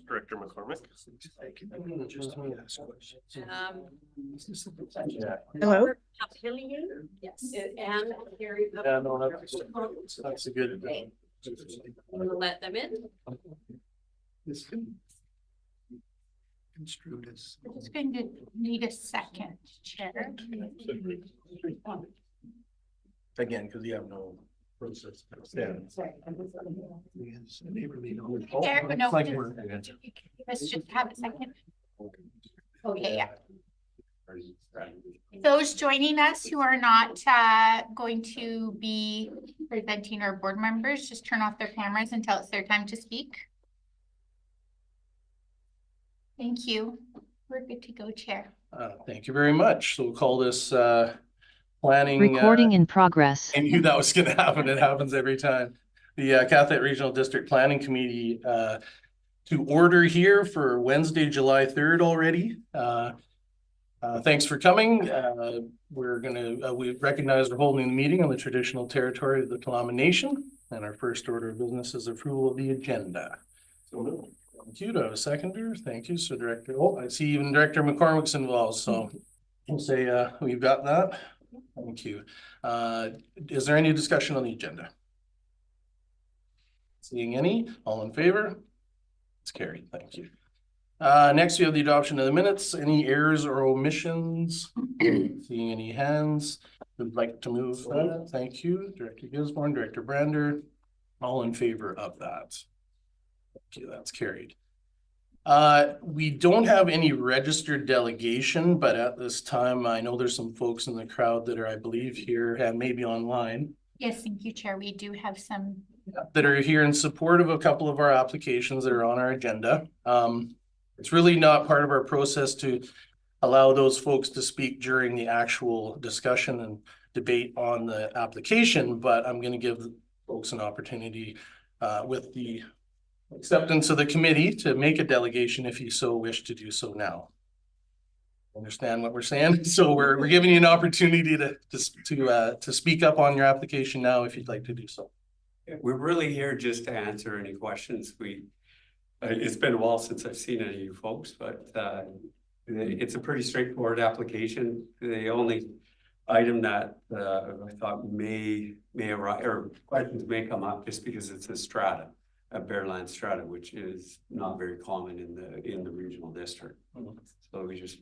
Director McCormick. Hello? Yes. And Gary. Yeah, no, that's a good. Okay. We'll let them in. This can construed as. I'm just going to need a second, Chair. Again, because you have no process. Yeah. Yes, a neighborly knowledge. Chair, no, Like let's just have a second. Okay, yeah. we're- Those joining us who are not going to be presenting our board members, just turn off their cameras until it's their time to speak. Thank you. We're good to go, Chair. Thank you very much. So we'll call this planning. Recording in progress. I knew that was going to happen. It happens every time. The Catholic Regional District Planning Committee to order here for Wednesday, July 3rd already. Thanks for coming. We recognize we're holding the meeting on the traditional territory of the Kahlon Nation, and our first order of business is approval of the agenda. So thank you. Do I have a seconder? Thank you. So Director, I see even Director McCormick's involved. So we'll say we've got that. Thank you. Is there any discussion on the agenda? Seeing any? All in favor? It's carried. Thank you. Next, we have the adoption of the minutes. Any errors or omissions? Seeing any hands? Would like to move that? Thank you. Director Gisborne, Director Brander. All in favor of that? Okay, that's carried. We don't have any registered delegation, but at this time, I know there's some folks in the crowd that are, I believe, here and maybe online. Yes, thank you, Chair. We do have some that are here in support of a couple of our applications that are on our agenda. It's really not part of our process to allow those folks to speak during the actual discussion and debate on the application, but I'm going to give folks an opportunity with the acceptance of the committee to make a delegation if you so wish to do so now. Understand what we're saying? So we're giving you an opportunity to speak up on your application now if you'd like to do so. We're really here just to answer any questions. It's been a while since I've seen any of you folks, but it's a pretty straightforward application. The only item that I thought may arise or questions may come up just because it's a strata, a bareland strata, which is not very common in the regional district. So we just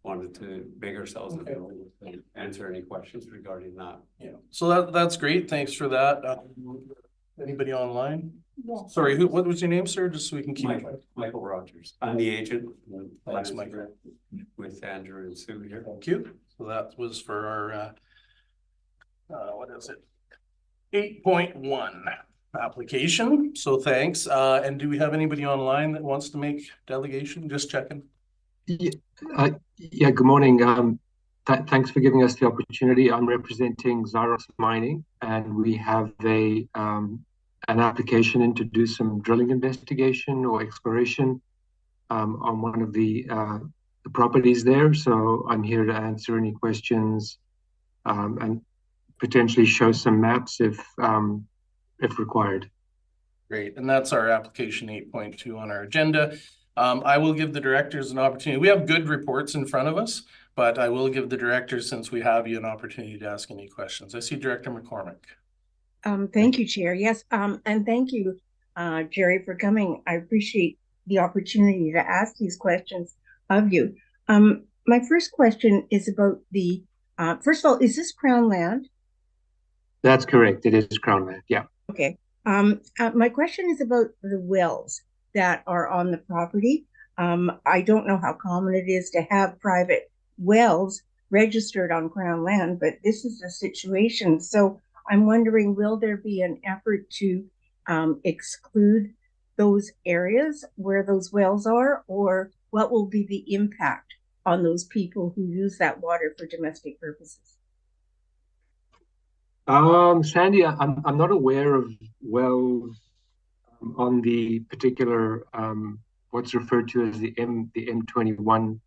wanted to make ourselves available to answer any questions regarding that. Yeah, so that's great. Thanks for that. Anybody online? Yeah. Sorry, what was your name, sir? Just so we can keep Michael Rogers. I'm the agent. Thanks, Michael. With Andrew and Sue here. Thank you. So that was for our what is it? 8.1 application. So thanks. And do we have anybody online that wants to make delegation? Just checking. Yeah, good morning. Thanks for giving us the opportunity. I'm representing Zyros Mining, and we have an application in to do some drilling investigation or exploration on one of the properties there. So I'm here to answer any questions and potentially show some maps if required. Great, and that's our application 8.2 on our agenda. I will give the directors an opportunity. We have good reports in front of us, but I will give the directors, since we have you, an opportunity to ask any questions. I see Director McCormick. Thank you, Chair. Yes, and thank you, Jerry, for coming. I appreciate the opportunity to ask these questions of you. My first question is about the, first of all, is this Crown land? That's correct. It is Crown land, yeah. Okay. My question is about the wells that are on the property. I don't know how common it is to have private wells registered on Crown land, but this is the situation. So I'm wondering, will there be an effort to exclude those areas where those wells are, or what will be the impact on those people who use that water for domestic purposes? Sandy, I'm not aware of wells on the particular what's referred to as the M21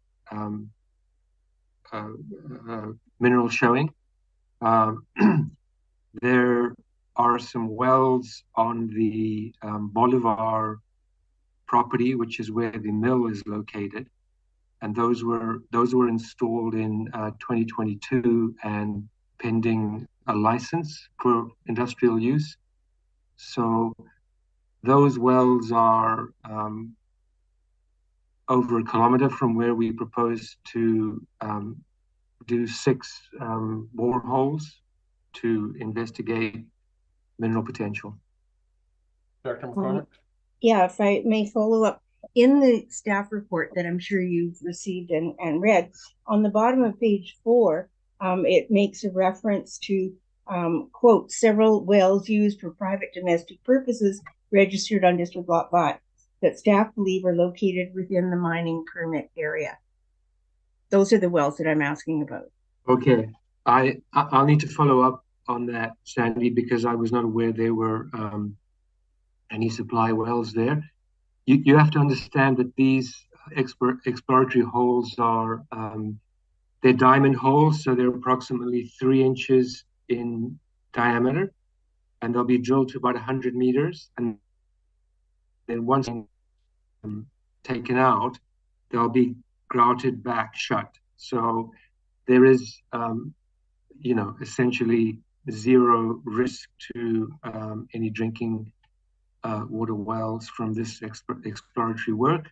mineral showing. There are some wells on the Bolivar property, which is where the mill is located. And those were installed in 2022 and pending a license for industrial use. So those wells are over a kilometer from where we propose to do 6 boreholes to investigate mineral potential. Dr. McCormick? Yeah, if I may follow up, in the staff report that I'm sure you've received and read, on the bottom of page 4, it makes a reference to, quote, several wells used for private domestic purposes registered on District Lot 5 that staff believe are located within the mining permit area. Those are the wells that I'm asking about. Okay, I'll need to follow up on that, Sandy, because I was not aware there were any supply wells there. You have to understand that these exploratory holes are they're diamond holes, so they're approximately 3 inches in diameter, and they'll be drilled to about 100 meters, and then once taken out, they'll be grouted back shut. So there is, essentially zero risk to any drinking water wells from this exploratory work.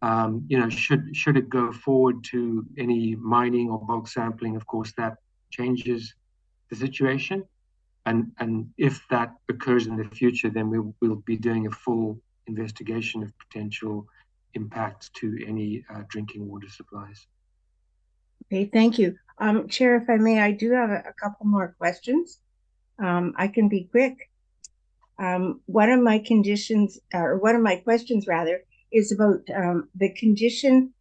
Should it go forward to any mining or bulk sampling, of course, that changes the situation. And if that occurs in the future, then we'll be doing a full investigation of potential impacts to any drinking water supplies. Okay, thank you. Chair, if I may, I do have a couple more questions. I can be quick. One of my questions rather, is about the condition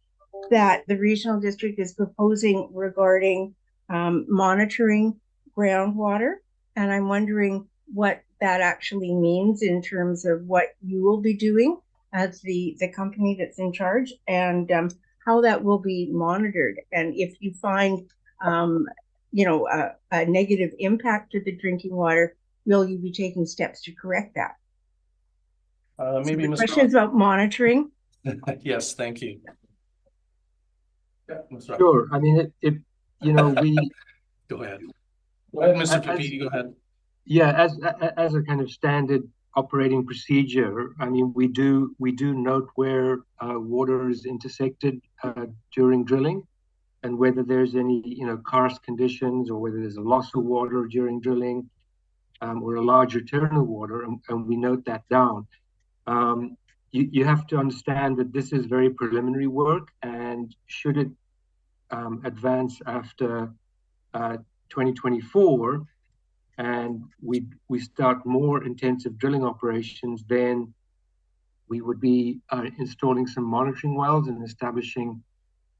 that the regional district is proposing regarding monitoring groundwater. And I'm wondering what that actually means in terms of what you will be doing as the company that's in charge, and how that will be monitored. And if you find, a negative impact to the drinking water, will you be taking steps to correct that? Maybe so the questions about monitoring. Yes, thank you. Yeah, sure. I mean, we go ahead. Go ahead, Mr. Papiti, go ahead. Yeah, as a kind of standard operating procedure, I mean, we do note where water is intersected during drilling, and whether there's any karst conditions, or whether there's a loss of water during drilling, or a large return of water, and we note that down. You have to understand that this is very preliminary work, and should it advance after 2024, and we start more intensive drilling operations, then we would be installing some monitoring wells and establishing,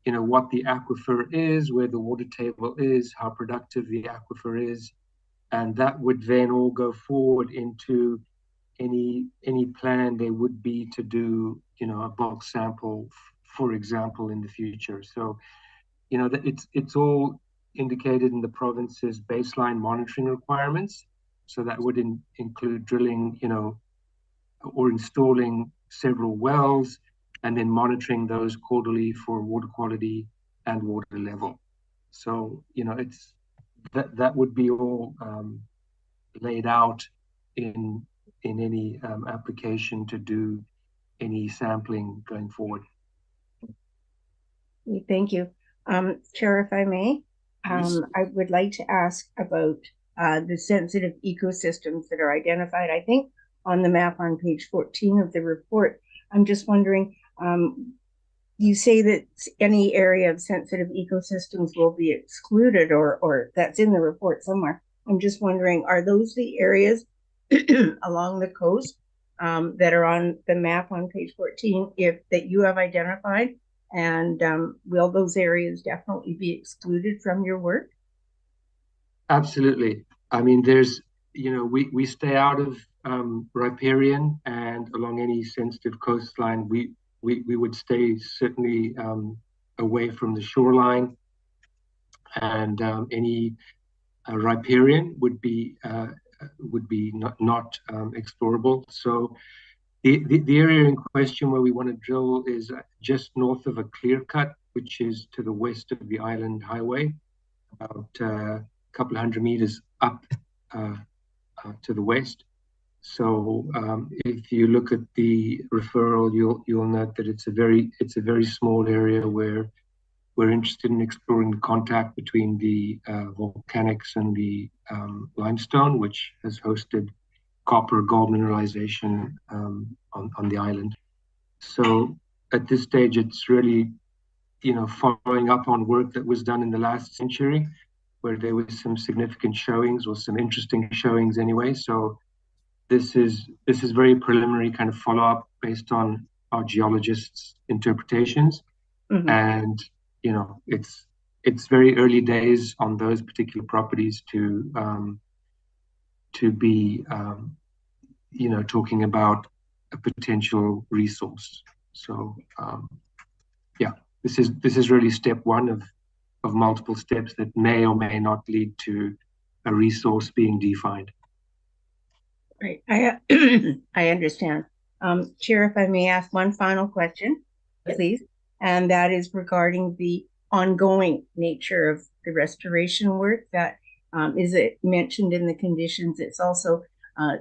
what the aquifer is, where the water table is, how productive the aquifer is, and that would then all go forward into any plan there would be to do, a bulk sample, for example, in the future. So, that it's all indicated in the province's baseline monitoring requirements. So that would include drilling, or installing several wells, and then monitoring those quarterly for water quality and water level. So, it's that would be all laid out in any application to do any sampling going forward. Thank you. Chair, if I may, I would like to ask about the sensitive ecosystems that are identified, I think, on the map on page 14 of the report. I'm just wondering, you say that any area of sensitive ecosystems will be excluded, or that's in the report somewhere. I'm just wondering, are those the areas along the coast that are on the map on page 14 that you have identified? And will those areas definitely be excluded from your work? Absolutely. I mean, there's, we stay out of riparian, and along any sensitive coastline, we would stay certainly away from the shoreline, and any riparian would be not explorable. So The area in question where we want to drill is just north of a clear cut, which is to the west of the Island Highway, about a couple of 100 meters up to the west. So if you look at the referral, you'll note that it's a very small area where we're interested in exploring the contact between the volcanics and the limestone, which has hosted copper gold mineralization on the island. So at this stage, it's really, following up on work that was done in the last century, where there was some significant showings or some interesting showings anyway. So this is very preliminary kind of follow-up based on our geologists' interpretations. Mhm. And, it's very early days on those particular properties to be, talking about a potential resource. So, this is really step one of multiple steps that may or may not lead to a resource being defined. Right, I I understand. Chair, if I may ask one final question, please, and that is regarding the ongoing nature of the restoration work that is it mentioned in the conditions. It's also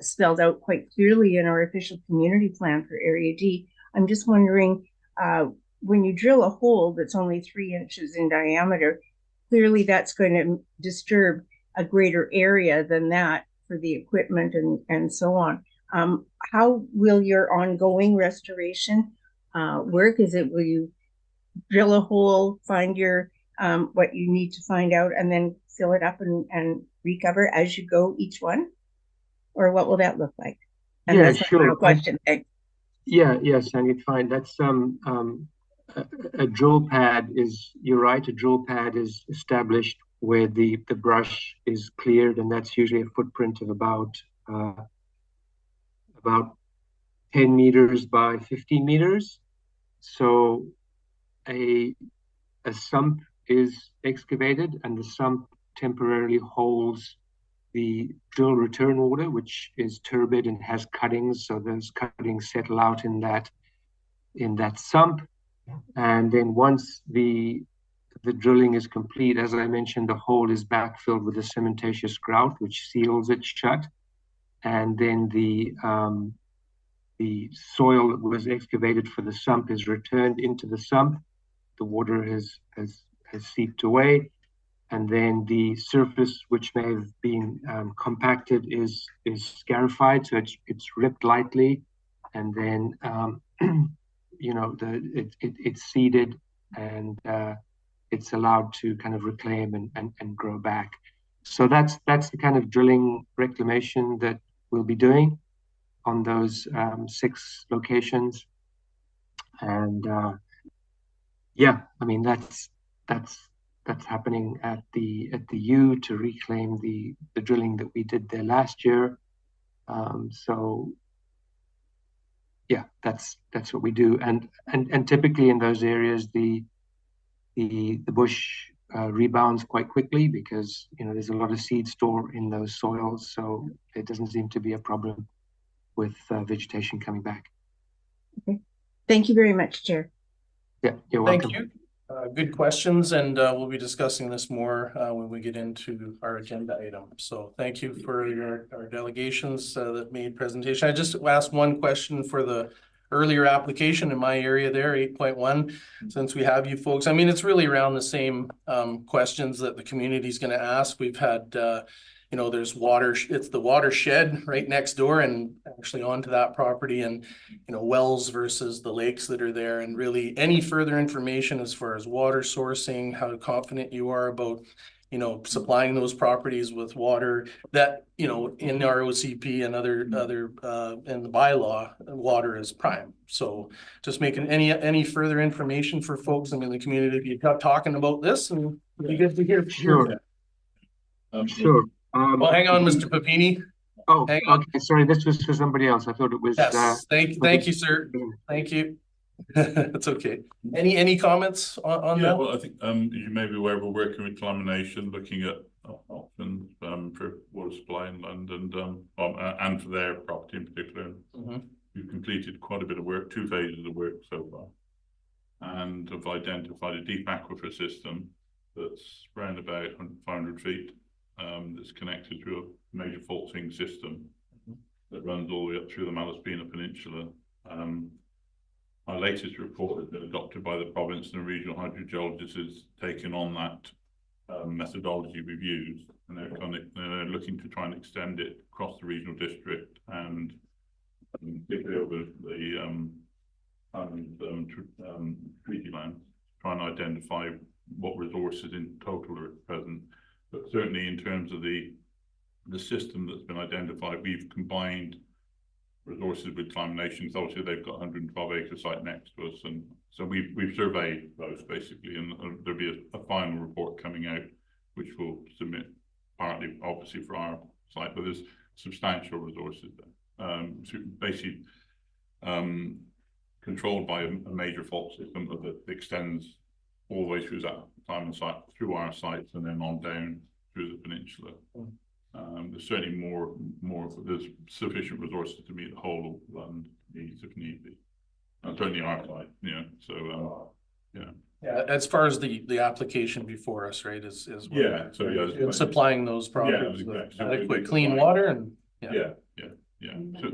spelled out quite clearly in our official community plan for Area D. I'm just wondering, when you drill a hole that's only 3 inches in diameter, clearly that's going to disturb a greater area than that for the equipment and so on. How will your ongoing restoration work? Will you drill a hole, find your what you need to find out, and then fill it up and recover as you go each one? Or what will that look like? And Yeah, that's my sure. final question. Thanks. Yes, Sandy, fine. That's a drill pad is, you're right, a drill pad is established where the brush is cleared, and that's usually a footprint of about 10 meters by 15 meters. So a sump is excavated, and the sump temporarily holds the drill return water, which is turbid and has cuttings. So those cuttings settle out in that sump. And then once the drilling is complete, as I mentioned, the hole is backfilled with a cementatious grout, which seals it shut. And then the soil that was excavated for the sump is returned into the sump. The water has seeped away. And then the surface, which may have been compacted, is scarified. So it's ripped lightly. And then it's seeded, and it's allowed to kind of reclaim and grow back. So that's the kind of drilling reclamation that we'll be doing on those 6 locations. And that's happening at the U to reclaim the drilling that we did there last year. That's what we do, and typically in those areas the bush rebounds quite quickly because there's a lot of seed store in those soils, so it doesn't seem to be a problem with vegetation coming back. Okay, thank you very much, Chair. Yeah, you're welcome. Thank you. Good questions, and we'll be discussing this more when we get into our agenda item. So thank you for our delegations that made presentation. I just asked one question for the earlier application in my area there, 8.1, since we have you folks. I mean, it's really around the same questions that the community is going to ask. We've had there's water, it's the watershed right next door and actually onto that property, and wells versus the lakes that are there, and really any further information as far as water sourcing, how confident you are about supplying those properties with water that in our OCP and other in the bylaw, water is prime. So just making any further information for folks in the community, be talking about this, and it'd be good to hear. Sure. Sure. Well, hang on, Mr. Papini. Oh, okay. Sorry, this was for somebody else. I thought it was. Yes. Thank you, sir. Thank you. That's okay. Any comments on that? Well, I think you may be aware we're working with Lamination, looking at options for water supply in London and for their property in particular. we've completed quite a bit of work, 2 phases of work so far, and have identified a deep aquifer system that's around about 500 feet, that's connected to a major fault seeing system that runs all the way up through the Malaspina Peninsula. Our latest report has been adopted by the province, and the regional hydrogeologist has taken on that methodology we've used, and they're looking to try and extend it across the regional district, and particularly over the treaty land, try and identify what resources in total are at present. But certainly in terms of the system that's been identified, we've combined resources with Climate Nations. Obviously they've got 112 acre site next to us, and so we've surveyed those basically, and there'll be a final report coming out which we'll submit partly obviously for our site, but there's substantial resources there, so basically controlled by a major fault system that extends all the way through that Climate site, through our sites, and then on down through the peninsula. There's certainly there's sufficient resources to meet the whole land needs if need be. And certainly our site, yeah. So Yeah, as far as the application before us, right, is yeah. So yeah, and supplying those properties with adequate clean water and yeah. So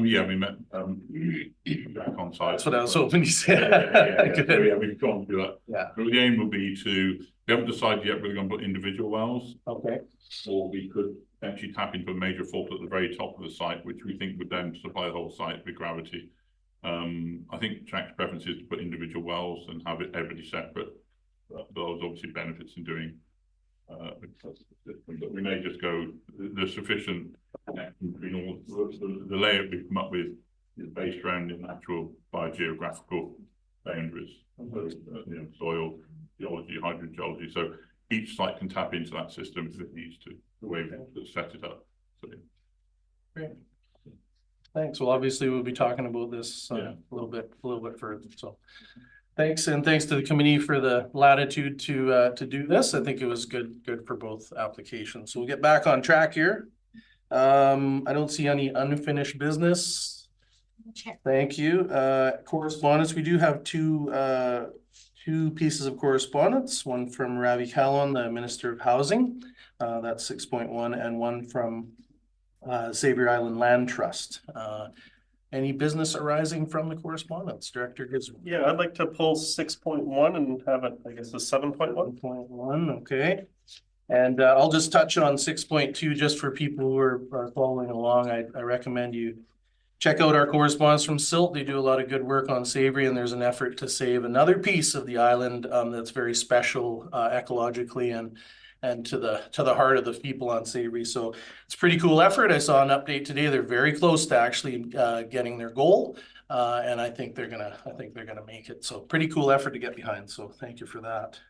we met back on site. That's what I was hoping you said. So yeah, we've gone through that. Yeah. But the aim will be we haven't decided yet whether we're going to put individual wells. Okay. Or we could actually tap into a major fault at the very top of the site, which we think would then supply the whole site with gravity. I think Jack's preference is to put individual wells and have everybody separate. But those obviously benefits in doing but we may just go, there's sufficient connection between all the layout we've come up with is based around the natural biogeographical boundaries, soil, geology, hydrogeology. So each site can tap into that system if it needs to, the way we've set it up. So, great. Thanks. Well, obviously we'll be talking about this a little bit further. So thanks, and thanks to the committee for the latitude to do this. I think it was good for both applications. So we'll get back on track here. I don't see any unfinished business. Thank you. Correspondence. We do have two pieces of correspondence. One from Ravi Kahlon, the Minister of Housing. That's 6.1, and one from Savary Island Land Trust. Any business arising from the correspondence? Director Gisborne. Yeah, I'd like to pull 6.1 and have it, I guess, a 7.1. 7.1, okay. And I'll just touch on 6.2 just for people who are following along. I recommend you check out our correspondence from SILT. They do a lot of good work on Savary, and there's an effort to save another piece of the island that's very special ecologically and to the heart of the people on Savary. So it's a pretty cool effort. I saw an update today. They're very close to actually getting their goal, and I think they're gonna make it. So pretty cool effort to get behind. So thank you for that.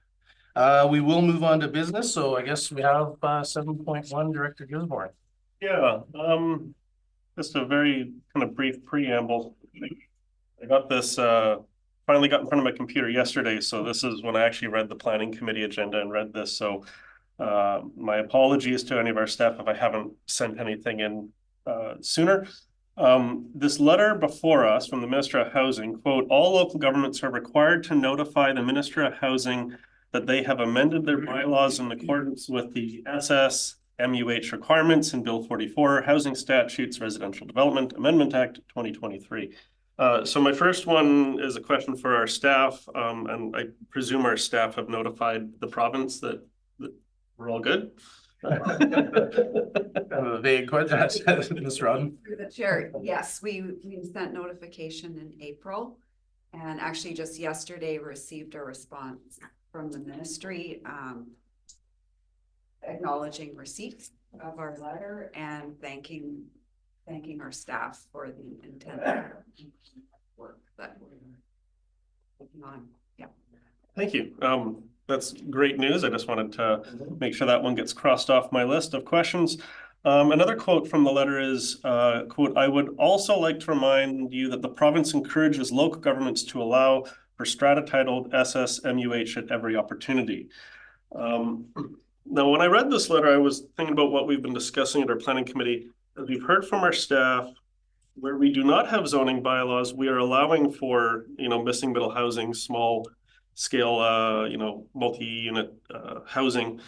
We will move on to business. So I guess we have 7.1, Director Gisborne. Yeah, just a very kind of brief preamble. I got this finally got in front of my computer yesterday, so this is when I actually read the planning committee agenda and read this. So my apologies to any of our staff if I haven't sent anything in sooner. This letter before us from the Minister of Housing, quote, all local governments are required to notify the Minister of Housing that they have amended their bylaws in accordance with the SSMUH requirements in Bill 44, Housing Statutes, Residential Development Amendment Act 2023. So my first one is a question for our staff, and I presume our staff have notified the province that we're all good. A vague question, Ms. Rodden. Through the chair, yes, we sent notification in April, and actually just yesterday received a response from the ministry acknowledging receipt of our letter and thanking our staff for the intensive work that we're working on. Yeah. Thank you. That's great news. I just wanted to make sure that one gets crossed off my list of questions. Another quote from the letter is, quote, I would also like to remind you that the province encourages local governments to allow for strata titled SSMUH at every opportunity. Now, when I read this letter, I was thinking about what we've been discussing at our planning committee. As we've heard from our staff, where we do not have zoning bylaws, we are allowing for, missing middle housing, small scale, multi-unit housing,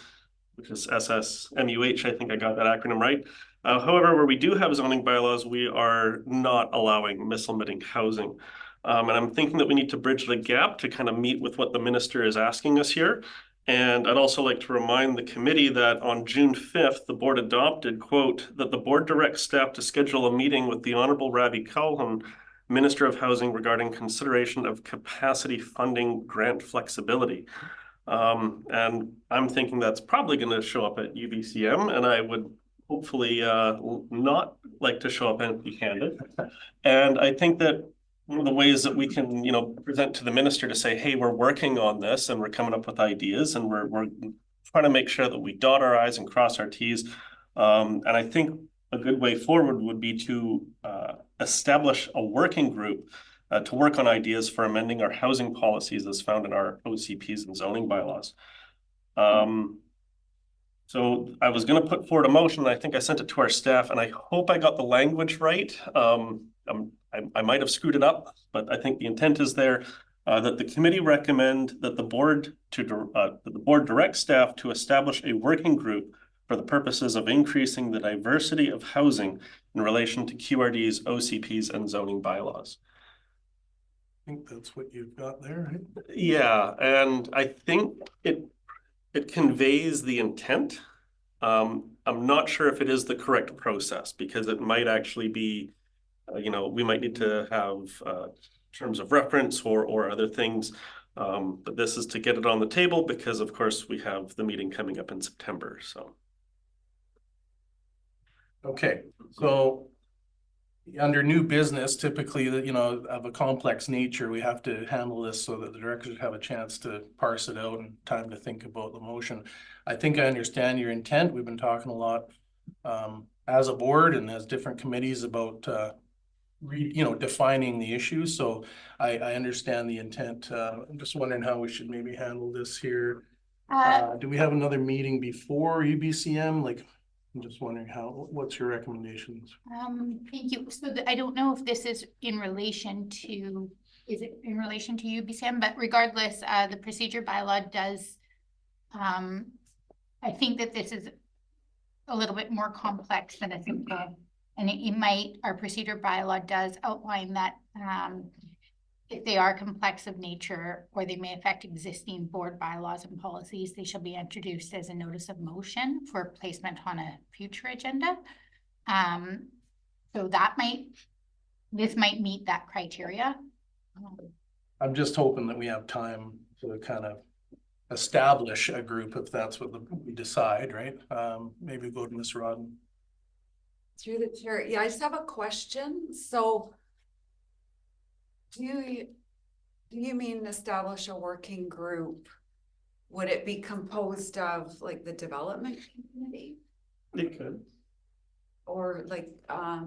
which is SSMUH. I think I got that acronym right. However, where we do have zoning bylaws, we are not allowing miscellaneous housing. And I'm thinking that we need to bridge the gap to kind of meet with what the minister is asking us here. And I'd also like to remind the committee that on June 5th, the board adopted, quote, that the board directs staff to schedule a meeting with the Honourable Ravi Kahlon, Minister of Housing, regarding consideration of capacity funding grant flexibility. And I'm thinking that's probably going to show up at UBCM, and I would hopefully not like to show up empty-handed. And I think that one of the ways that we can, present to the minister to say, hey, we're working on this and we're coming up with ideas and we're trying to make sure that we dot our I's and cross our T's. And I think a good way forward would be to establish a working group to work on ideas for amending our housing policies as found in our OCPs and zoning bylaws. So I was going to put forward a motion, and I think I sent it to our staff, and I hope I got the language right. I might have screwed it up, but I think the intent is there, that the committee recommend that the board direct staff to establish a working group for the purposes of increasing the diversity of housing in relation to QRDs, OCPs, and zoning bylaws. I think that's what you've got there, right? Yeah, and I think it conveys the intent. I'm not sure if it is the correct process, because it might actually be, we might need to have terms of reference or other things. But this is to get it on the table because, of course, we have the meeting coming up in September. So. Okay, so under new business, typically, of a complex nature, we have to handle this so that the directors have a chance to parse it out and time to think about the motion. I think I understand your intent. We've been talking a lot as a board and as different committees about defining the issues. So I understand the intent. I'm just wondering how we should maybe handle this here. Do we have another meeting before UBCM? I'm just wondering what's your recommendations? Thank you. So I don't know if this is in relation to, is it in relation to UBCM, but regardless, the procedure bylaw does, I think that this is a little bit more complex than a simple, and our procedure bylaw does outline that if they are complex of nature or they may affect existing board bylaws and policies, they shall be introduced as a notice of motion for placement on a future agenda. So this might meet that criteria. I'm just hoping that we have time to kind of establish a group if that's what we decide, right? Maybe go to Ms. Rodden. Through the chair. Yeah, I just have a question. So do you mean establish a working group? Would it be composed of like the development community? It could. Or like I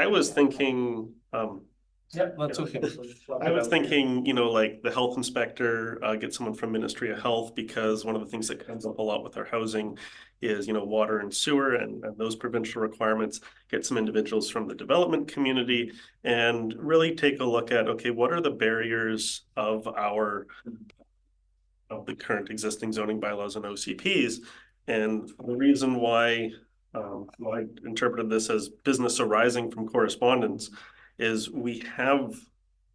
was thinking yeah, that's okay. I was thinking, like the health inspector, get someone from Ministry of Health, because one of the things that comes up a lot with our housing is, water and sewer and those provincial requirements. Get some individuals from the development community and really take a look at, okay, what are the barriers of the current existing zoning bylaws and OCPs? And the reason why I interpreted this as business arising from correspondence is we have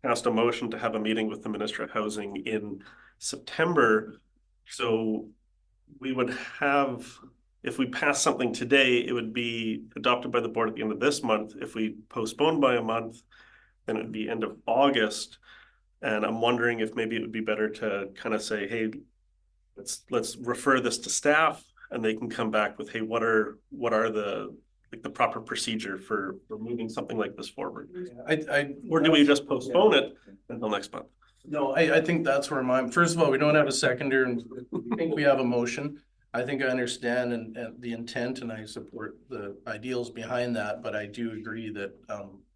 passed a motion to have a meeting with the Minister of Housing in September. So we would have, if we pass something today, it would be adopted by the board at the end of this month. If we postpone by a month, then it would be end of August. And I'm wondering if maybe it would be better to kind of say, hey, let's refer this to staff, and they can come back with, hey, what are the proper procedure for moving something like this forward? Or do we just postpone it until next month? No, I think that's where first of all, we don't have a seconder, and I think we have a motion. I think I understand and the intent, and I support the ideals behind that, but I do agree that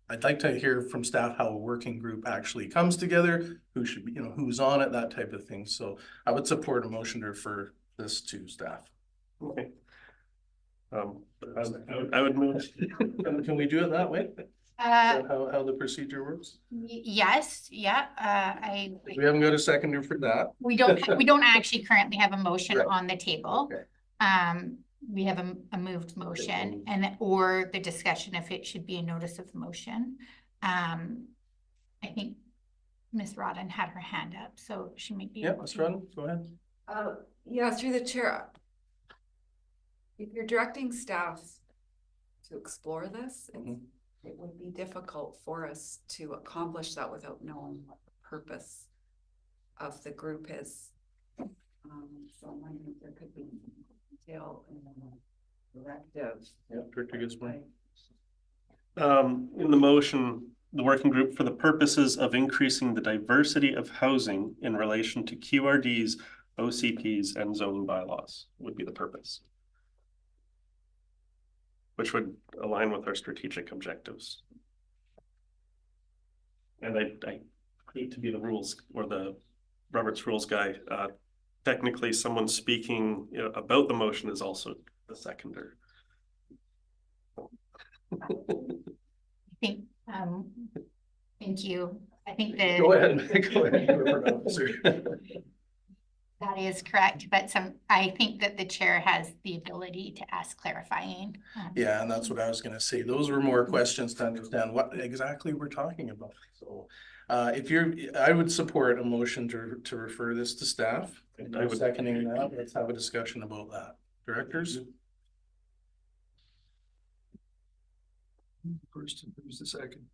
I'd like to hear from staff how a working group actually comes together, who should be, who's on it, that type of thing. So I would support a motion to refer this to staff. Okay. I would move. Can we do it that way? Is Uh, that how the procedure works? yes, yeah, We haven't got a seconder for that. we don't actually currently have a motion Right. on the table. Okay. We have a moved motion or the discussion if it should be a notice of motion. I think Ms. Rodden had her hand up, so she may be. Yeah, Ms. Rodden, go ahead. Yeah, through the chair. If you're directing staff to explore this, it would be difficult for us to accomplish that without knowing what the purpose of the group is. So I'm wondering if there could be detail in the directive. Yeah, Director Gisborne. In the motion, the working group for the purposes of increasing the diversity of housing in relation to QRDs, OCPs, and zoning bylaws would be the purpose, which would align with our strategic objectives. And I hate to be the rules or the Robert's rules guy. Technically, someone speaking about the motion is also the seconder. I think, thank you. I think that. Go ahead. Go ahead. Officer. That is correct, but I think that the chair has the ability to ask clarifying. Yeah, and that's what I was gonna say. Those were more questions to understand what exactly we're talking about. So I would support a motion to refer this to staff. I would seconding that. Let's have a discussion about that. Directors? First, who's the second?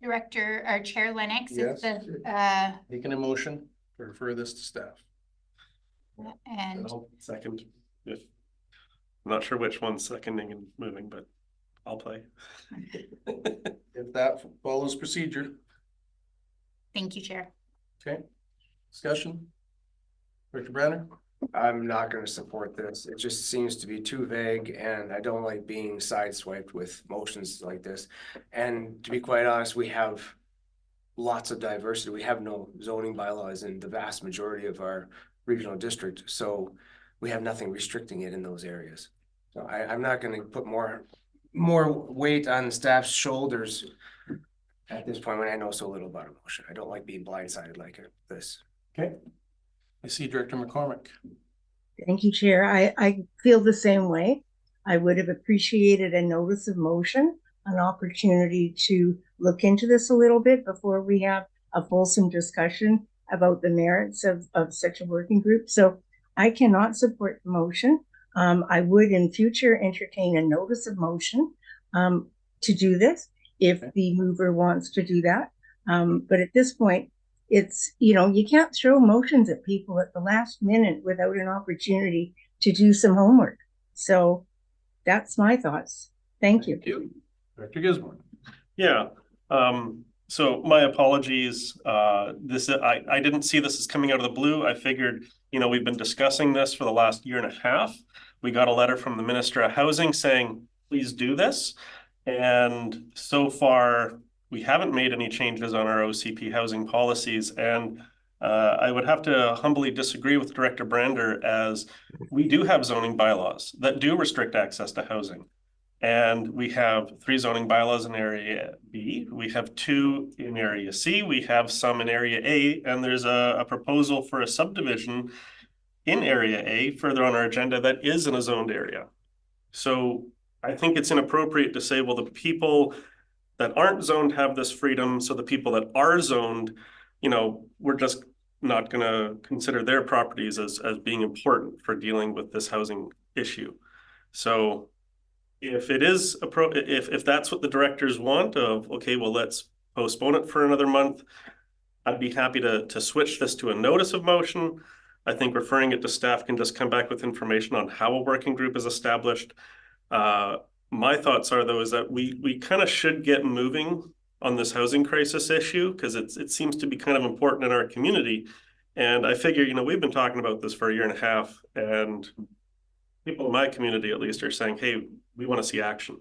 Director or Chair Lennox Yes. is the Making a motion to refer this to staff. and I'll second. I'm not sure which one's seconding and moving, but I'll play. If that follows procedure. thank you, Chair. Okay. Discussion? Director Brenner? I'm not going to support this. It just seems to be too vague, and I don't like being sideswiped with motions like this. And to be quite honest, we have lots of diversity. We have no zoning bylaws in the vast majority of our regional district, so we have nothing restricting it in those areas. So I'm not going to put more weight on staff's shoulders at this point when I know so little about a motion. I don't like being blindsided like this. Okay. I see Director McCormick. Thank you, Chair. I feel the same way. I would have appreciated a notice of motion, an opportunity to look into this a little bit before we have a fulsome discussion about the merits of such a working group. So I cannot support the motion. I would in future entertain a notice of motion to do this if the mover wants to do that. But at this point, it's, you can't throw motions at people at the last minute without an opportunity to do some homework. So that's my thoughts. Thank you. Director Gisborne. Yeah. So my apologies. I didn't see this as coming out of the blue. I figured, we've been discussing this for the last year and a half. We got a letter from the Minister of Housing saying, please do this. And so far, we haven't made any changes on our OCP housing policies. And I would have to humbly disagree with Director Brander, as we do have zoning bylaws that do restrict access to housing. And we have 3 zoning bylaws in Area B. We have 2 in Area C. We have some in Area A. And there's a proposal for a subdivision in Area A further on our agenda that is in a zoned area. So I think it's inappropriate to say, well, the people that aren't zoned have this freedom, so the people that are zoned, we're just not going to consider their properties as being important for dealing with this housing issue. So if it is if that's what the directors want of, okay, well, let's postpone it for another month, I'd be happy to switch this to a notice of motion. I think referring it to staff can just come back with information on how a working group is established. My thoughts are, though, is that we kind of should get moving on this housing crisis issue, because it seems to be kind of important in our community. And I figure, we've been talking about this for a year and a half, and people in my community at least are saying, hey, we want to see action.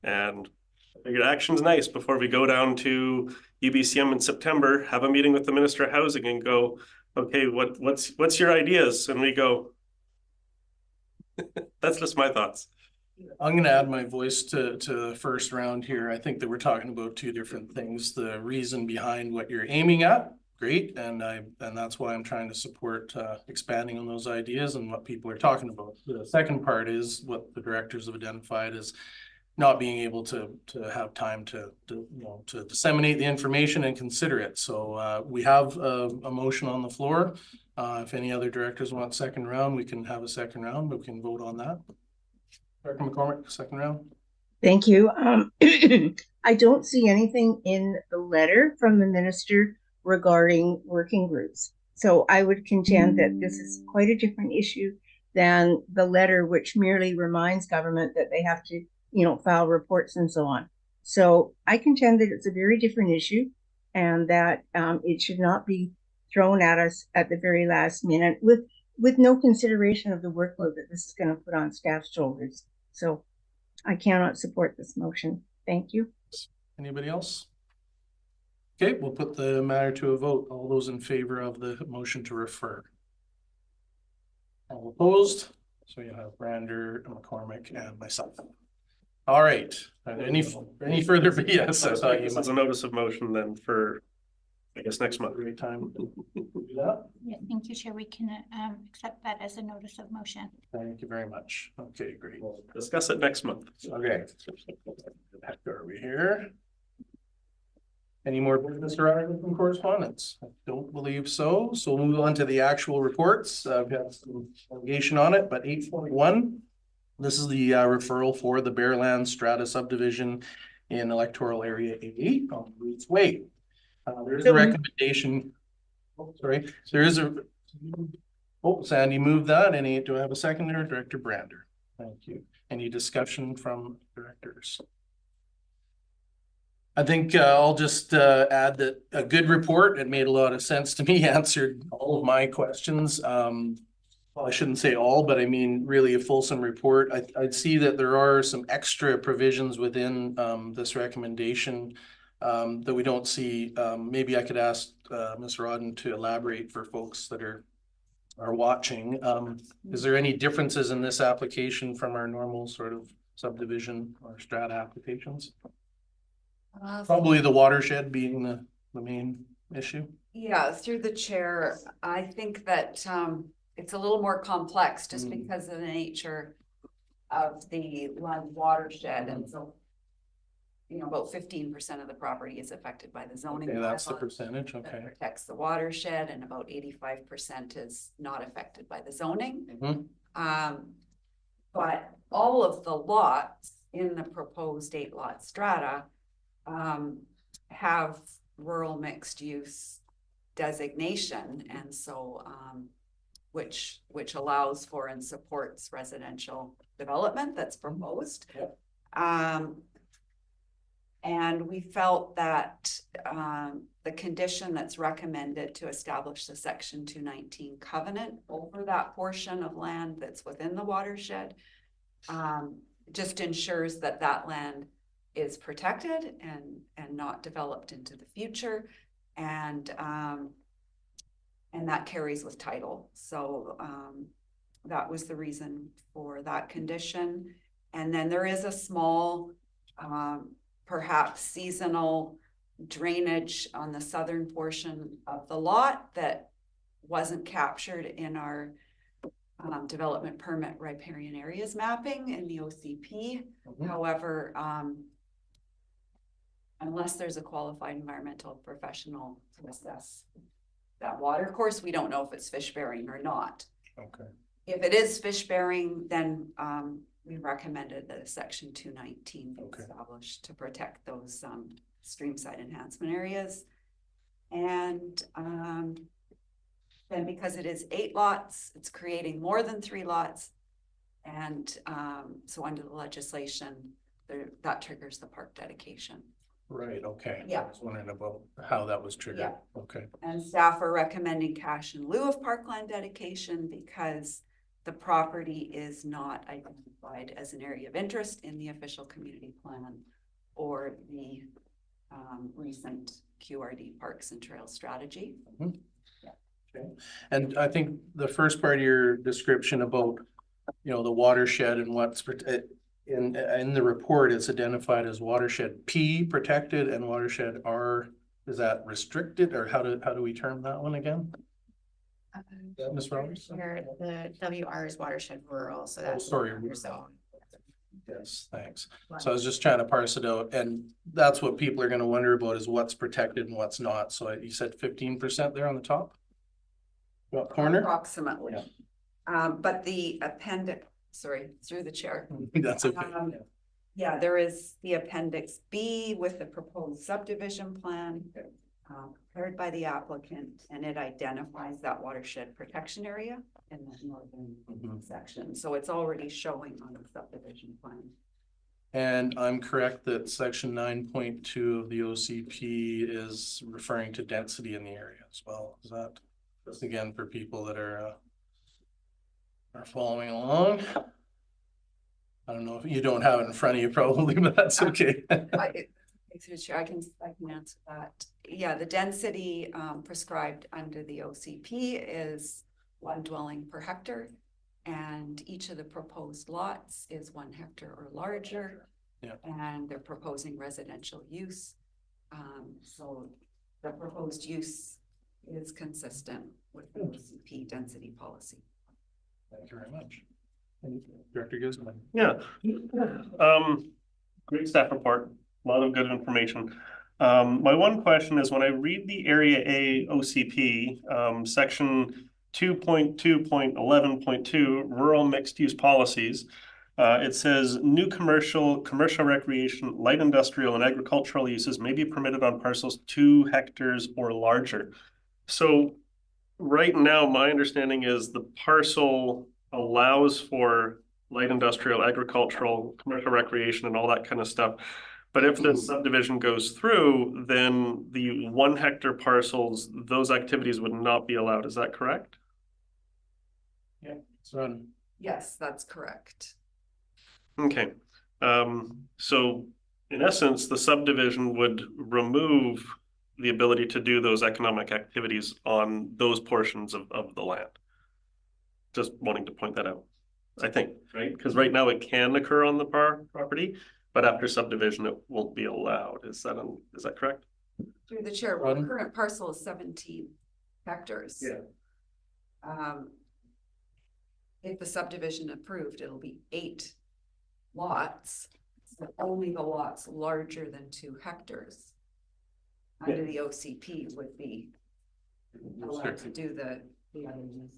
And I figured action's nice before we go down to UBCM in September, have a meeting with the Minister of Housing and go, okay, what's your ideas? And we go, that's just my thoughts. I'm gonna add my voice to the first round here. I think that we're talking about two different things. The reason behind what you're aiming at, great, and that's why I'm trying to support expanding on those ideas and what people are talking about. The second part is what the directors have identified as not being able to have time to disseminate the information and consider it. So we have a motion on the floor. If any other directors want second round, we can have a second round, but we can vote on that. Director McCormick, second round. Thank you. I don't see anything in the letter from the minister regarding working groups. So I would contend that this is quite a different issue than the letter, which merely reminds government that they have to, file reports and so on. So I contend that it's a very different issue and that it should not be thrown at us at the very last minute with no consideration of the workload that this is going to put on staff's shoulders. So I cannot support this motion. Thank you. Anybody else? Okay, we'll put the matter to a vote. All those in favor of the motion to refer? All opposed? So you have Brander, McCormick, and myself. All right. Any further BS? I thought you This is a notice of motion then for, I guess, next month. great time to do that. Yeah, thank you, Chair. We can accept that as a notice of motion. Thank you very much. Okay, great. We'll discuss it next month. Okay. Back are we here? Any more business arising from correspondence? I don't believe so. So we'll move on to the actual reports. I've got some delegation on it, but 8.1. This is the referral for the Bearland Strata subdivision in Electoral Area A on Roots Way. There's a recommendation. Oh, sorry. There is a. Oh, Sandy moved that. Do I have a seconder? Director Brander. Thank you. Any discussion from directors? I think I'll just add that a good report. It made a lot of sense to me, answered all of my questions. Well, I shouldn't say all, but I mean, really a fulsome report. I'd see that there are some extra provisions within this recommendation that we don't see. Maybe I could ask Ms. Rodden to elaborate for folks that are watching. Is there any differences in this application from our normal sort of subdivision or strata applications? Probably the watershed being the main issue. Yeah, through the chair, I think that it's a little more complex just because of the nature of the land watershed. And so, about 15% of the property is affected by the zoning. Okay, that's the percentage. Okay. That protects the watershed, and about 85% is not affected by the zoning. But all of the lots in the proposed 8-lot strata have rural mixed use designation, and so which allows for and supports residential development that's proposed. And we felt that the condition that's recommended to establish the Section 219 covenant over that portion of land that's within the watershed just ensures that that land is protected and not developed into the future, and that carries with title. So that was the reason for that condition. And then there is a small perhaps seasonal drainage on the southern portion of the lot that wasn't captured in our development permit riparian areas mapping in the OCP. However, unless there's a qualified environmental professional to assess that water course, we don't know if it's fish bearing or not. Okay. If it is fish bearing, then we recommended that a Section 219 be established to protect those streamside enhancement areas. And then because it is 8 lots, it's creating more than 3 lots. And so under the legislation, that triggers the park dedication. Right, okay. Yeah. I was wondering about how that was triggered. Yeah. Okay. And staff are recommending cash in lieu of parkland dedication because the property is not identified as an area of interest in the official community plan or the recent QRD Parks and Trails strategy. Yeah. Okay. And I think the first part of your description about, the watershed and what's in the report, it's identified as watershed P protected and watershed R. Is that restricted, or how do we term that one again? Ms. Roberts? Where the WR is watershed rural, so that's sorry. your zone. Yes, thanks. So I was just trying to parse it out, and that's what people are gonna wonder about is what's protected and what's not. So you said 15% there on the top? What corner? Approximately. Yeah. But the appendix, sorry, through the chair. That's okay. Yeah, there is the appendix B with the proposed subdivision plan prepared by the applicant, and it identifies that watershed protection area in the northern section. So it's already showing on the subdivision plan. And I'm correct that section 9.2 of the OCP is referring to density in the area as well. Is that just again for people that are following along? I don't know if you don't have it in front of you probably, but that's okay. I can answer that. Yeah, the density prescribed under the OCP is 1 dwelling per hectare, and each of the proposed lots is 1 hectare or larger. Yeah. And they're proposing residential use. So the proposed use is consistent with the OCP density policy. Thank you very much. And Director Gisman. Yeah. Great staff report, a lot of good information. My one question is when I read the Area A OCP, section 2.2.11.2, rural mixed use policies, it says new commercial recreation, light industrial and agricultural uses may be permitted on parcels 2 hectares or larger. So right now, my understanding is the parcel allows for light industrial, agricultural, commercial recreation and all that kind of stuff. But if the subdivision goes through, then the 1 hectare parcels, those activities would not be allowed. Is that correct? Yeah. So Yes, that's correct. Okay. So in essence, the subdivision would remove the ability to do those economic activities on those portions of the land. Just wanting to point that out, I think, right? Because right now it can occur on the property, but after subdivision, it won't be allowed. Is that correct? Through the chair, well, the current parcel is 17 hectares. Yeah. If the subdivision approved, it'll be 8 lots. So only the lots larger than 2 hectares under the OCP would be allowed to do the other uses.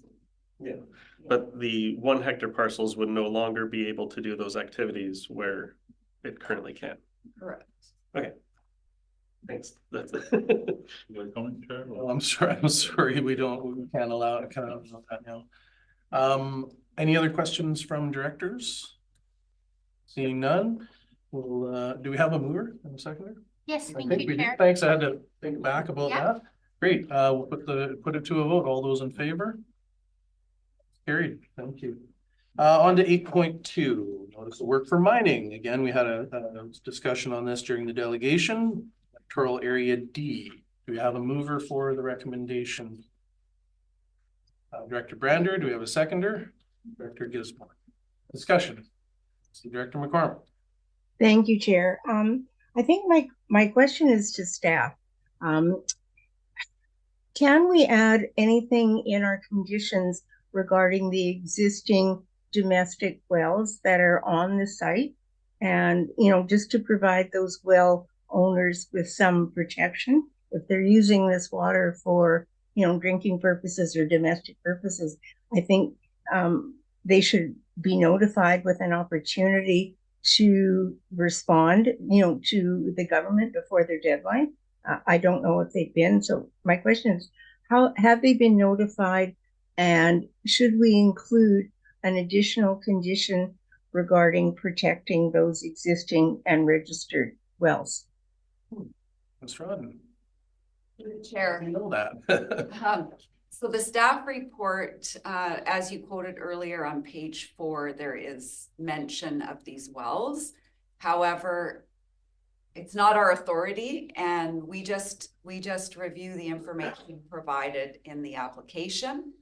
Yeah, but the 1 hectare parcels would no longer be able to do those activities where it currently can. Correct. Okay. Thanks. That's it. Comment, Chair? well, I'm sorry, we can't allow that now. Any other questions from directors? Seeing none, we'll do we have a mover and a seconder? Yes, I thank think you, we do. Chair. Thanks. I had to think back about Yeah. that. Great. We'll put it to a vote. All those in favor? Carried. Thank you. On to 8.2. Notice of work for mining. Again, we had a discussion on this during the delegation. Electoral area D. Do we have a mover for the recommendation? Director Brander, do we have a seconder? Director Gisborne. Discussion. See Director McCormick. Thank you, Chair. I think my question is to staff. Can we add anything in our conditions regarding the existing domestic wells that are on the site? And, just to provide those well owners with some protection if they're using this water for, drinking purposes or domestic purposes. I think they should be notified with an opportunity to respond, to the government before their deadline. I don't know if they've been. So my question is, how have they been notified? And should we include an additional condition regarding protecting those existing and registered wells? Ms. Rodden. Chair. You know that. So the staff report, as you quoted earlier on page 4, there is mention of these wells. However, it's not our authority, and we just review the information provided in the application.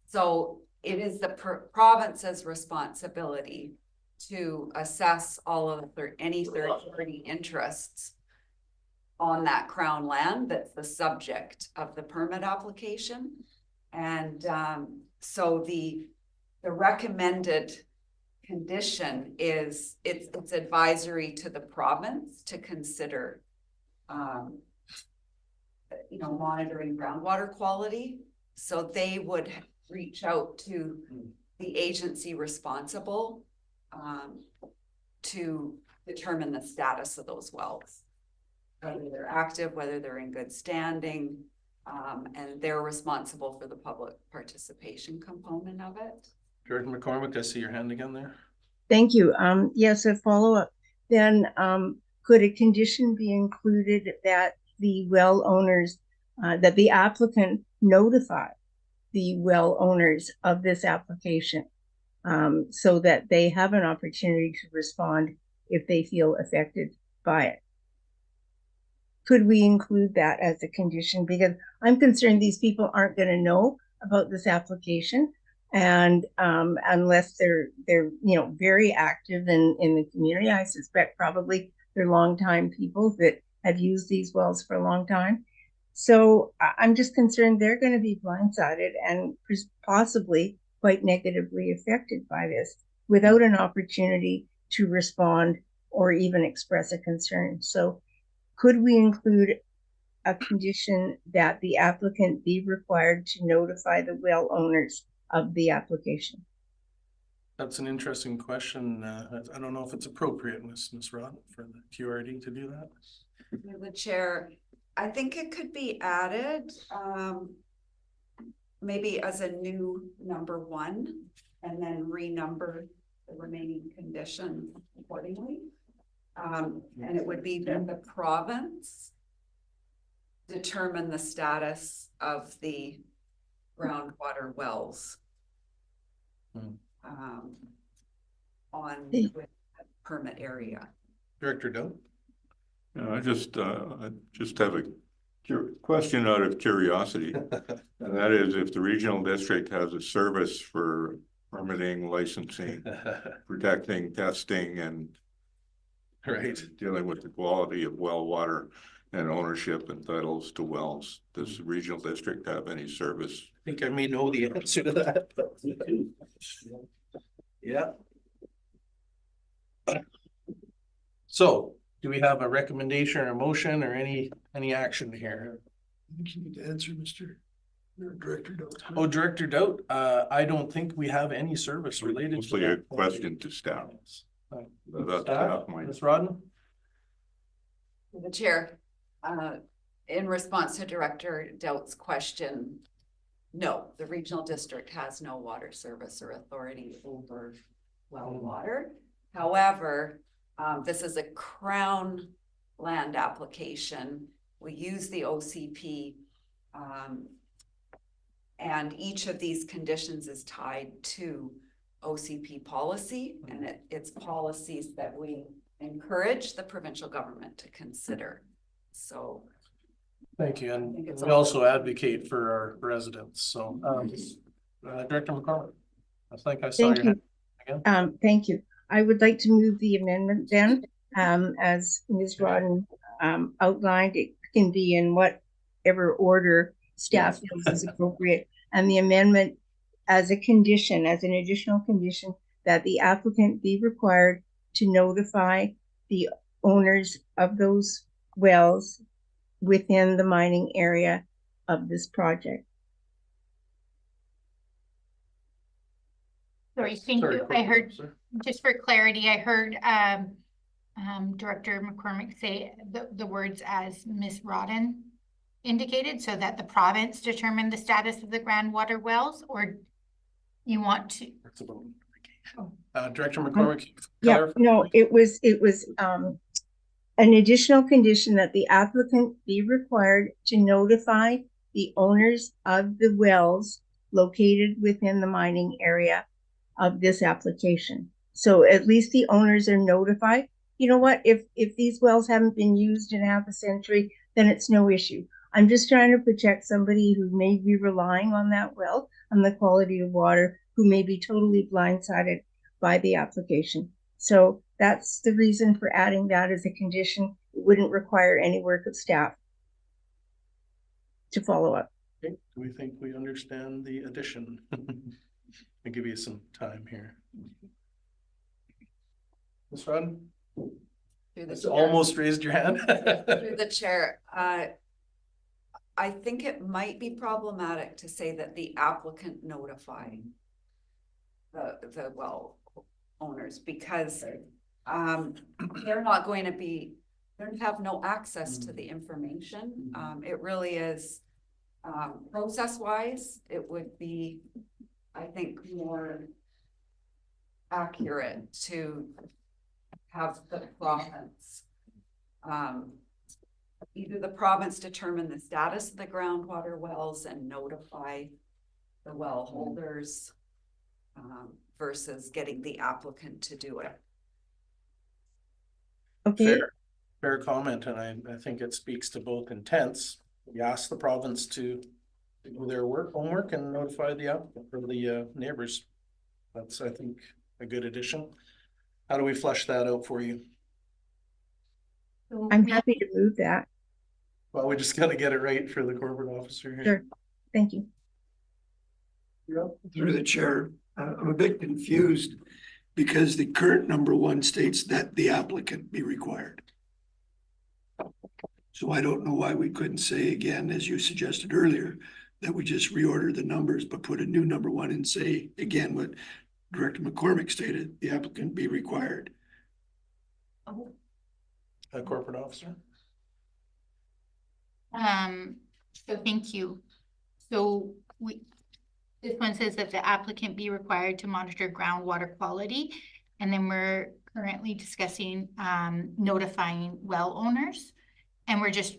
So it is the province's responsibility to assess all of any third-party interests on that Crown land that's the subject of the permit application. And so the recommended condition is it's advisory to the province to consider monitoring groundwater quality. So they would reach out to the agency responsible to determine the status of those wells, whether they're active, whether they're in good standing, and they're responsible for the public participation component of it. Director McCormick, I see your hand again there. Thank you. Yes, a follow-up. Then could a condition be included that the well owners, that the applicant notify the well owners of this application so that they have an opportunity to respond if they feel affected by it? Could we include that as a condition? Because I'm concerned these people aren't going to know about this application, and unless they're very active in the community. I suspect probably they're longtime people that have used these wells for a long time. So I'm just concerned they're going to be blindsided and possibly quite negatively affected by this without an opportunity to respond or even express a concern. So could we include a condition that the applicant be required to notify the well owners of the application? That's an interesting question. I don't know if it's appropriate, Ms. Rod, for the QRD to do that. The chair, I think it could be added maybe as a new number 1 and then renumber the remaining condition accordingly. And it would be that the province determine the status of the groundwater wells on the permit area. Director Doe? I just have a question out of curiosity, and that is if the regional district has a service for permitting, licensing, protecting, testing, and dealing with the quality of well water and ownership and titles to wells, does the regional district have any service? I think I may know the answer to that, but yeah. So do we have a recommendation or a motion or any action here? I think you need to answer, Mr. Director Dout. Oh, Director Dout, I don't think we have any service related Mostly to that. a question to staff. Ms. Rodden? The chair, in response to Director Dout's question, no, the regional district has no water service or authority over well water. However, this is a Crown land application. We use the OCP, and each of these conditions is tied to OCP policy, and it's policies that we encourage the provincial government to consider. So thank you, and we also advocate for our residents. So Director McCormick, I think I saw your hand again. Thank you. I would like to move the amendment then, as Ms. Rodden outlined. It can be in whatever order staff feels is appropriate, and the amendment as a condition, as an additional condition, that the applicant be required to notify the owners of those wells within the mining area of this project. Sorry, thank you. I heard, just for clarity, I heard Director McCormick say the words as Ms. Rodden indicated, so that the province determined the status of the groundwater wells, or you want to? Director McCormick. Yeah, no, it was an additional condition that the applicant be required to notify the owners of the wells located within the mining area of this application. So at least the owners are notified. You know what, if these wells haven't been used in half a century, then it's no issue. I'm just trying to protect somebody who may be relying on that well and the quality of water, who may be totally blindsided by the application. So that's the reason for adding that as a condition. It wouldn't require any work of staff to follow up. Okay, do we think we understand the addition? I'll give you some time here. Ms. Rod? Through the It's chair. almost raised your hand. Through the chair, I think it might be problematic to say that the applicant notify the well owners, because they're not going to be, they have no access to the information. It really is, process wise, it would be, I think, more accurate to have the province, either the province determine the status of the groundwater wells and notify the well holders, versus getting the applicant to do it. Okay. Fair comment, and I think it speaks to both intents. We ask the province to do their homework and notify the applicant or the neighbors. That's, I think, a good addition. How do we flesh that out for you? I'm happy to move that. Well, we just gotta get it right for the corporate officer here. Sure. Thank you. Through the chair, I'm a bit confused because the current number 1 states that the applicant be required. So I don't know why we couldn't say again, as you suggested earlier, that we just reorder the numbers, but put a new number 1 and say again what Director McCormick stated, the applicant be required. A corporate officer? So thank you. So this one says that the applicant be required to monitor groundwater quality. And then we're currently discussing notifying well owners. And we're just,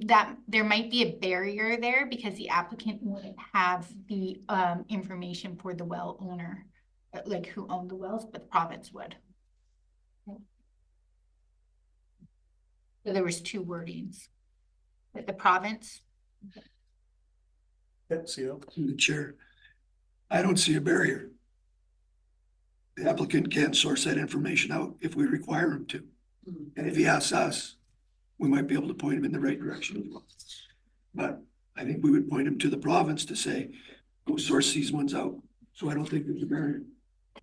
that there might be a barrier there because the applicant wouldn't have the information for the well owner, like who owned the wells, but the province would. So there was 2 wordings. That the province. Yeah, CO. Through the chair, I don't see a barrier. The applicant can't source that information out if we require him to. And if he asks us, we might be able to point him in the right direction as well. But I think we would point him to the province to say, go source these ones out. So I don't think there's a barrier.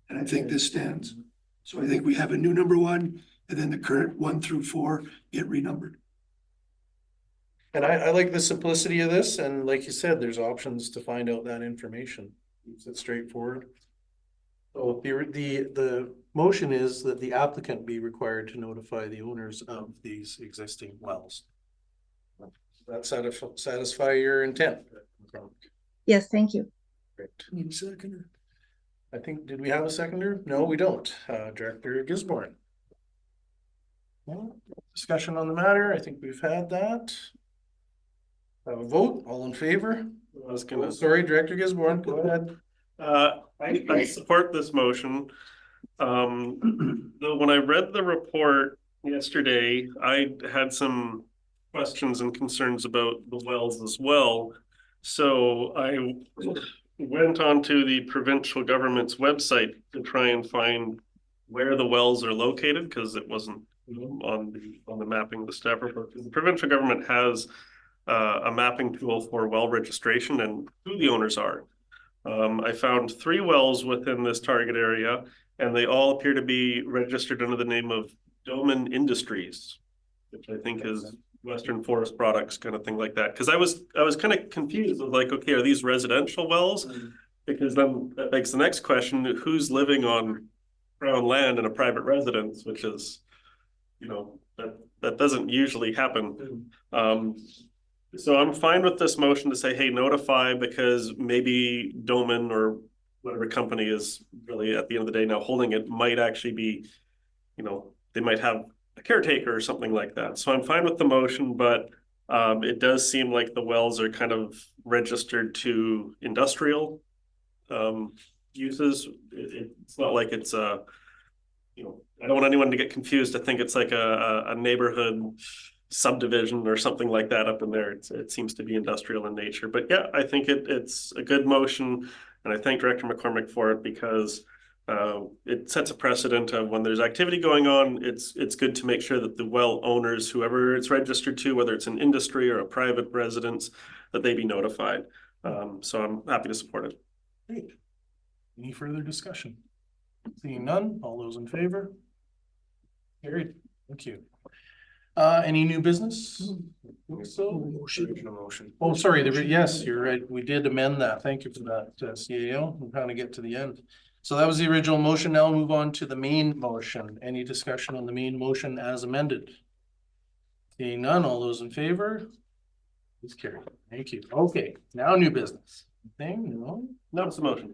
And I think this stands. So I think we have a new number 1, and then the current 1 through 4 get renumbered. And I like the simplicity of this, and like you said, there's options to find out that information. Keeps it straightforward. So the motion is that the applicant be required to notify the owners of these existing wells. Does that satisfy your intent? Yes, thank you. Great. Need a seconder? I think, did we have a seconder? No, we don't. Director Gisborne. Well, discussion on the matter. I think we've had that. Have a vote, all in favor? I was gonna. Sorry, Director Gisborne, go ahead. I support this motion. Though when I read the report yesterday, I had some questions and concerns about the wells as well. So I went onto the provincial government's website to try and find where the wells are located, because it wasn't on the mapping of the staff report. The provincial government has a mapping tool for well registration and who the owners are. I found 3 wells within this target area, and they all appear to be registered under the name of Doman Industries, which I think is Western Forest Products, kind of thing like that. Because I was kind of confused. I was like, okay, are these residential wells? Because then that begs the next question: who's living on Crown land in a private residence, which is, that doesn't usually happen. So I'm fine with this motion to say, hey, notify, because maybe Doman or whatever company is really at the end of the day now holding it might actually be, they might have a caretaker or something like that. So I'm fine with the motion, but it does seem like the wells are kind of registered to industrial uses. It's not like it's I don't want anyone to get confused. I think it's like a neighborhood subdivision or something like that up in there. It seems to be industrial in nature, but yeah, I think it's a good motion, and I thank Director McCormick for it, because It sets a precedent of when there's activity going on, it's good to make sure that the well owners, whoever it's registered to, whether it's an industry or a private residence, that they be notified. So I'm happy to support it. Great. Any further discussion? Seeing none, all those in favor? Carried, thank you. Any new business? So, Motion. oh, sorry, yes, you're right, we did amend that, thank you for that, CAO, we're trying to get to the end. So that was the original motion, now we'll move on to the main motion. Any discussion on the main motion as amended? Seeing none, all those in favor? It's carried, thank you. Okay, now new business. Thing, no? No, it's a motion.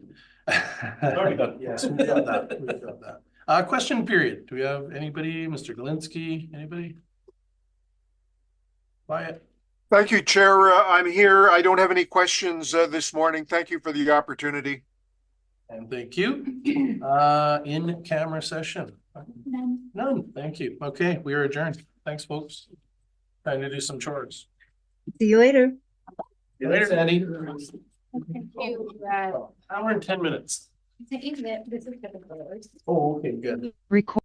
Already done. Yes, we've got that, we've got that. Question period, do we have anybody, Mr. Galinsky, anybody? Wyatt? Thank you, Chair. I'm here. I don't have any questions this morning. Thank you for the opportunity. And thank you. In camera session. None, thank you. Okay, we are adjourned. Thanks, folks. Trying to do some chores. See you later. See you later, Sandy. Thank you. Hour and 10 minutes. This is. Oh, okay, good. Record.